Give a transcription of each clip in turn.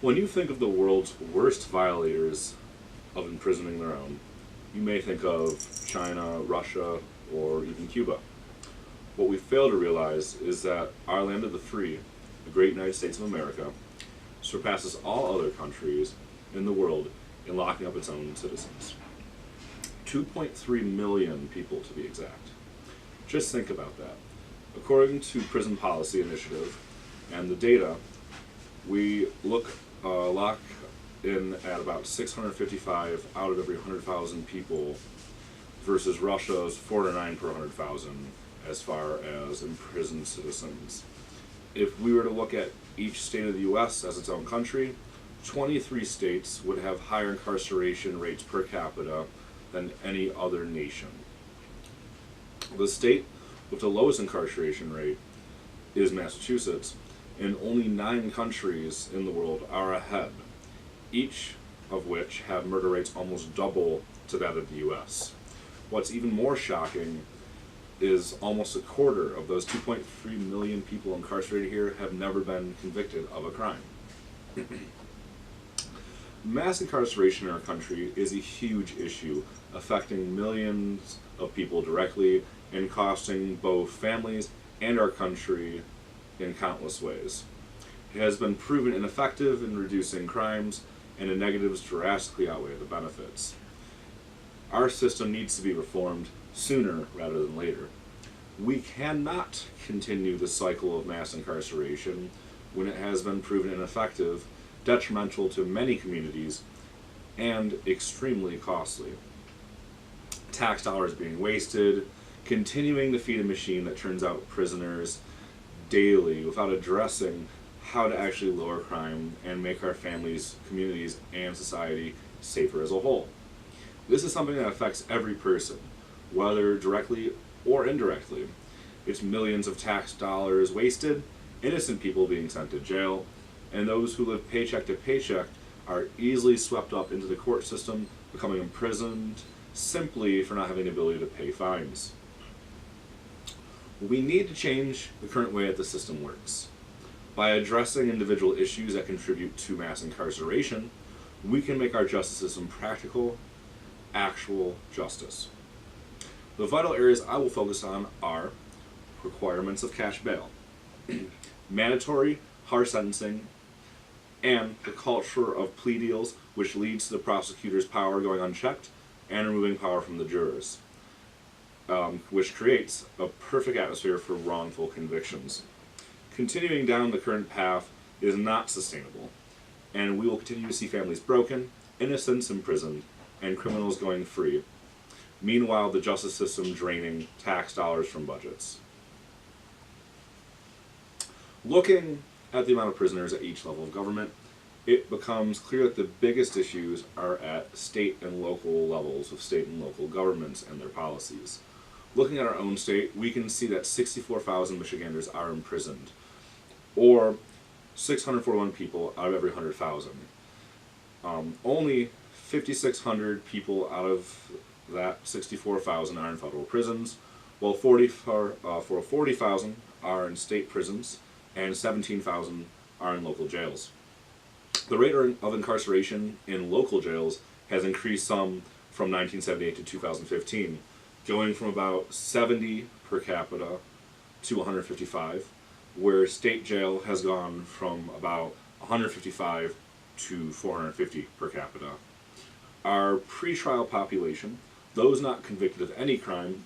When you think of the world's worst violators of imprisoning their own, you may think of China, Russia, or even Cuba. What we fail to realize is that our land of the free, the great United States of America, surpasses all other countries in the world in locking up its own citizens. 2.3 million people to be exact. Just think about that. According to Prison Policy Initiative and the data, we lock in at about 655 out of every 100,000 people versus Russia's 409 per 100,000 as far as imprisoned citizens. If we were to look at each state of the U.S. as its own country, 23 states would have higher incarceration rates per capita than any other nation. The state with the lowest incarceration rate is Massachusetts, and only 9 countries in the world are ahead, each of which have murder rates almost double to that of the U.S. What's even more shocking is almost a quarter of those 2.3 million people incarcerated here have never been convicted of a crime. Mass incarceration in our country is a huge issue, affecting millions of people directly and costing both families and our country in countless ways. It has been proven ineffective in reducing crimes, and the negatives drastically outweigh the benefits. Our system needs to be reformed sooner rather than later. We cannot continue the cycle of mass incarceration when it has been proven ineffective, detrimental to many communities, and extremely costly. Tax dollars being wasted, continuing to feed a machine that turns out prisoners daily without addressing how to actually lower crime and make our families, communities, and society safer as a whole. This is something that affects every person, whether directly or indirectly. It's millions of tax dollars wasted, innocent people being sent to jail, and those who live paycheck to paycheck are easily swept up into the court system, becoming imprisoned simply for not having the ability to pay fines. We need to change the current way that the system works. By addressing individual issues that contribute to mass incarceration, we can make our justice system practical, actual justice. The vital areas I will focus on are requirements of cash bail, mandatory harsh sentencing, and the culture of plea deals, which leads to the prosecutor's power going unchecked and removing power from the jurors, which creates a perfect atmosphere for wrongful convictions. Continuing down the current path is not sustainable, and we will continue to see families broken, innocents imprisoned, and criminals going free. Meanwhile, the justice system draining tax dollars from budgets. Looking at the amount of prisoners at each level of government, it becomes clear that the biggest issues are at state and local levels of state and local governments and their policies. Looking at our own state, we can see that 64,000 Michiganders are imprisoned, or 641 people out of every 100,000. Only 5,600 people out of that 64,000 are in federal prisons, while 40,000 are in state prisons, and 17,000 are in local jails. The rate of incarceration in local jails has increased some from 1978 to 2015, going from about 70 per capita to 155, where state jail has gone from about 155 to 450 per capita. Our pretrial population, those not convicted of any crime,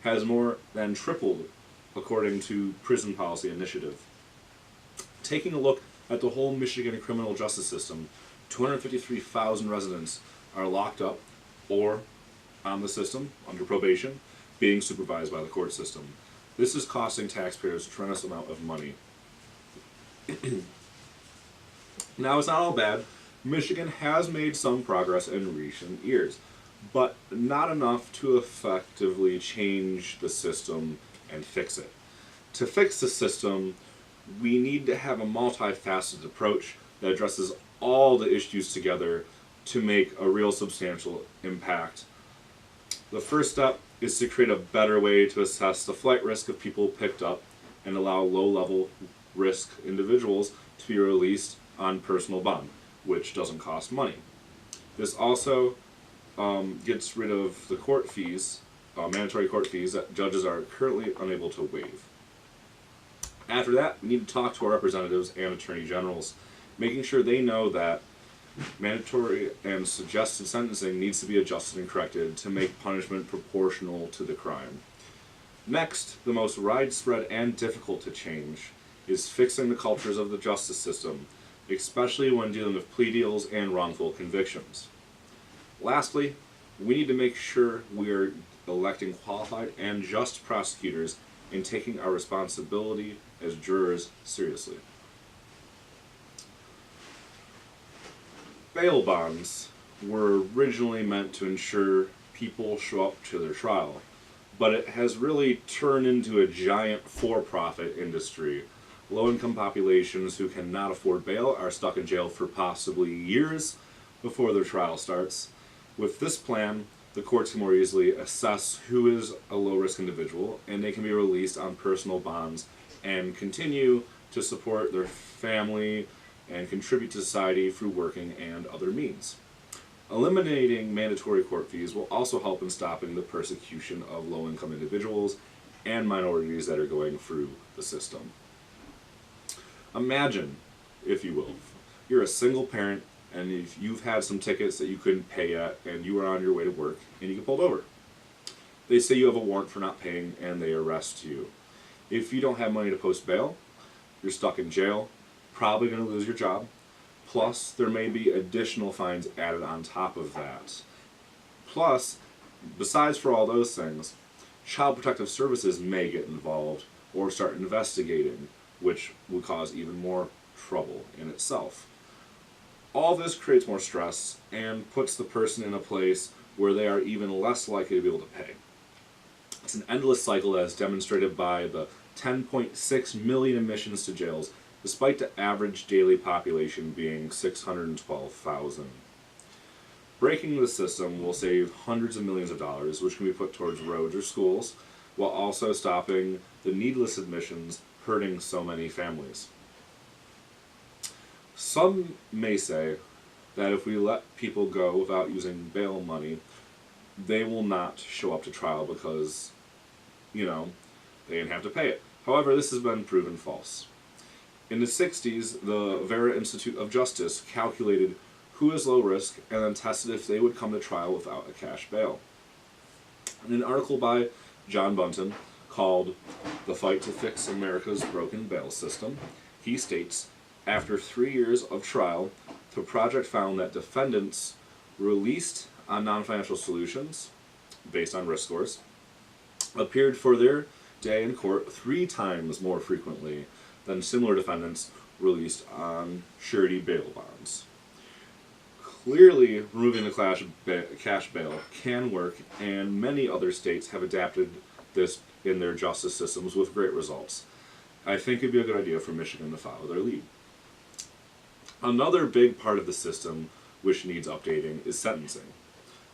has more than tripled according to Prison Policy Initiative. Taking a look at the whole Michigan criminal justice system, 253,000 residents are locked up or on the system under probation, being supervised by the court system. This is costing taxpayers a tremendous amount of money. Now, it's not all bad. Michigan has made some progress in recent years, but not enough to effectively change the system and fix it. To fix the system, we need to have a multifaceted approach that addresses all the issues together to make a real substantial impact. The first step is to create a better way to assess the flight risk of people picked up and allow low-level risk individuals to be released on personal bond, which doesn't cost money. This also gets rid of the court fees, mandatory court fees that judges are currently unable to waive. After that, we need to talk to our representatives and attorney generals, making sure they know that mandatory and suggested sentencing needs to be adjusted and corrected to make punishment proportional to the crime. Next, the most widespread and difficult to change is fixing the cultures of the justice system, especially when dealing with plea deals and wrongful convictions. Lastly, we need to make sure we are electing qualified and just prosecutors and taking our responsibility as jurors seriously. Bail bonds were originally meant to ensure people show up to their trial, but it has really turned into a giant for-profit industry. Low-income populations who cannot afford bail are stuck in jail for possibly years before their trial starts. With this plan, the courts can more easily assess who is a low-risk individual, and they can be released on personal bonds and continue to support their family and contribute to society through working and other means. Eliminating mandatory court fees will also help in stopping the persecution of low-income individuals and minorities that are going through the system. Imagine, if you will, you're a single parent and if you've had some tickets that you couldn't pay yet and you are on your way to work and you get pulled over. They say you have a warrant for not paying and they arrest you. If you don't have money to post bail, you're stuck in jail, probably going to lose your job. Plus, there may be additional fines added on top of that. Plus, besides for all those things, Child Protective Services may get involved or start investigating, which would cause even more trouble in itself. All this creates more stress and puts the person in a place where they are even less likely to be able to pay. It's an endless cycle as demonstrated by the 10.6 million admissions to jails, despite the average daily population being 612,000. Breaking the system will save hundreds of millions of dollars, which can be put towards roads or schools, while also stopping the needless admissions hurting so many families. Some may say that if we let people go without using bail money, they will not show up to trial because, they didn't have to pay it. However, this has been proven false. In the 60s, the Vera Institute of Justice calculated who is low risk and then tested if they would come to trial without a cash bail. In an article by John Bunton called "The Fight to Fix America's Broken Bail System," he states, after 3 years of trial, the project found that defendants released on non-financial solutions, based on risk scores, appeared for their day in court 3 times more frequently than similar defendants released on surety bail bonds. Clearly, removing the cash bail can work, and many other states have adapted this in their justice systems with great results. I think it'd be a good idea for Michigan to follow their lead. Another big part of the system which needs updating is sentencing.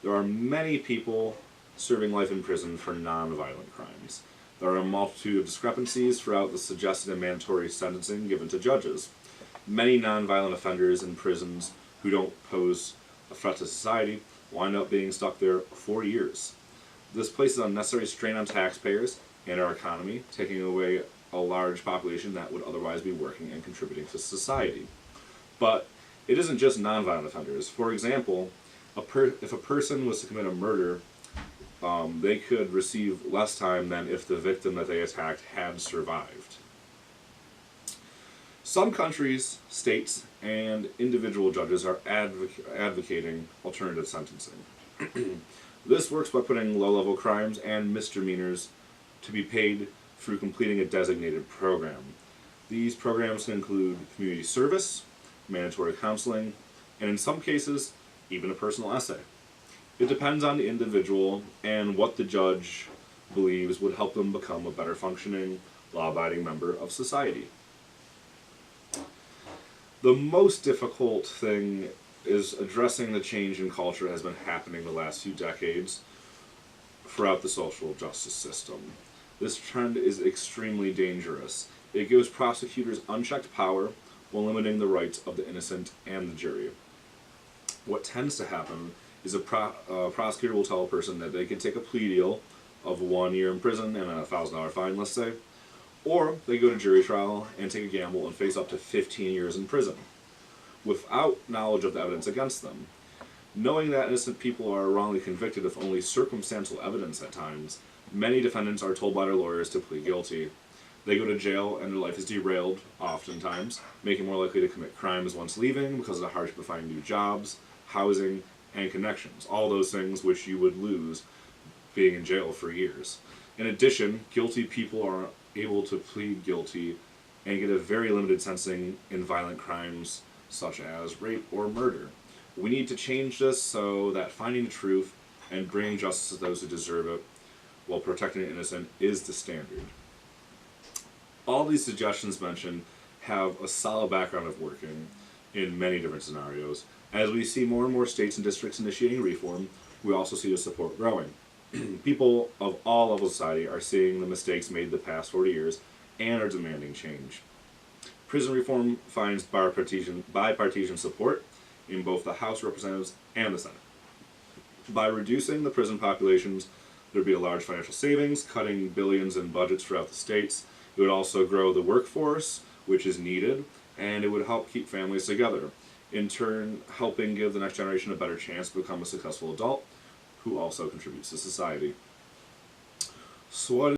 There are many people serving life in prison for non-violent crimes. There are a multitude of discrepancies throughout the suggested and mandatory sentencing given to judges. Many non-violent offenders in prisons who don't pose a threat to society wind up being stuck there for years. This places unnecessary strain on taxpayers and our economy, taking away a large population that would otherwise be working and contributing to society. But it isn't just non-violent offenders. For example, if a person was to commit a murder, they could receive less time than if the victim that they attacked had survived. Some countries, states, and individual judges are advocating alternative sentencing. This works by putting low-level crimes and misdemeanors to be paid through completing a designated program. These programs can include community service, mandatory counseling, and in some cases, even a personal essay. It depends on the individual and what the judge believes would help them become a better functioning, law-abiding member of society. The most difficult thing is addressing the change in culture that has been happening the last few decades throughout the social justice system. This trend is extremely dangerous. It gives prosecutors unchecked power while limiting the rights of the innocent and the jury. What tends to happen is a prosecutor will tell a person that they can take a plea deal of 1 year in prison and a $1,000 fine, let's say, or they go to jury trial and take a gamble and face up to 15 years in prison without knowledge of the evidence against them. Knowing that innocent people are wrongly convicted with only circumstantial evidence at times, many defendants are told by their lawyers to plead guilty. They go to jail and their life is derailed, oftentimes, making more likely to commit crimes once leaving because of the hardship of finding new jobs, housing, and connections. All those things which you would lose being in jail for years. In addition, guilty people are able to plead guilty and get a very limited sentencing in violent crimes such as rape or murder. We need to change this so that finding the truth and bringing justice to those who deserve it while protecting the innocent is the standard. All these suggestions mentioned have a solid background of working in many different scenarios. As we see more and more states and districts initiating reform, we also see the support growing. People of all levels of society are seeing the mistakes made the past 40 years and are demanding change. Prison reform finds bipartisan support in both the House of Representatives and the Senate. By reducing the prison populations, there would be a large financial savings, cutting billions in budgets throughout the states. It would also grow the workforce, which is needed, and it would help keep families together, in turn helping give the next generation a better chance to become a successful adult who also contributes to society. So what